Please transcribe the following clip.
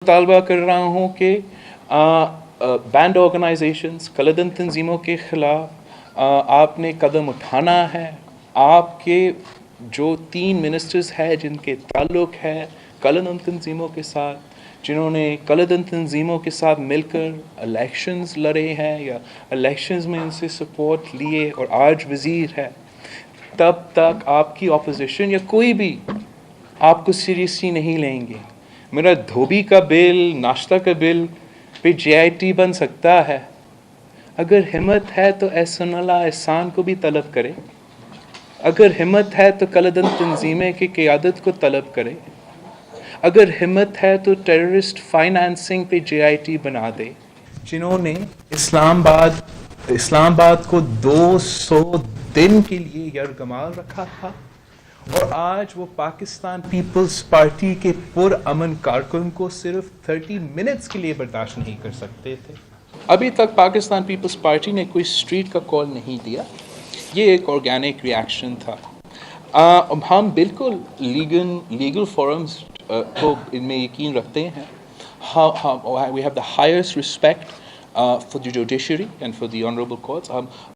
مطالبہ کر رہا ہوں کہ بینڈ آرگنائزیشنز قلدن تنظیموں کے خلاف آپ نے قدم اٹھانا ہے. آپ کے جو 3 منسٹرز ہیں جن کے تعلق ہے قلدن تنظیموں کے ساتھ، جنہوں نے قلدن تنظیموں کے ساتھ مل کر الیکشنز لڑے ہیں یا الیکشنز میں ان سے سپورٹ لیے اور آج وزیر ہے، تب تک آپ کی اپوزیشن یا کوئی بھی آپ کو سیریسلی نہیں لیں گے. میرا دھوبی کا بل، ناشتہ کا بل پہ جے آئی ٹی بن سکتا ہے. اگر ہمت ہے تو احسن اللہ احسان کو بھی طلب کرے. اگر ہمت ہے تو قلدن تنظیمیں کی قیادت کو طلب کرے. اگر ہمت ہے تو ٹیررسٹ فائنانسنگ پہ جے آئی ٹی بنا دے. جنہوں نے اسلام آباد کو 200 دن کے لیے یرغمال رکھا تھا، اور آج وہ پاکستان پیپلز پارٹی کے پرامن کارکن کو صرف 30 منٹس کے لیے برداشت نہیں کر سکتے تھے. ابھی تک پاکستان پیپلز پارٹی نے کوئی اسٹریٹ کا کال نہیں دیا. یہ ایک آرگینک ریاکشن تھا. ہم بالکل لیگل فورمز کو ان میں یقین رکھتے ہیں. We have the highest respect for the judiciary and for the honorable courts.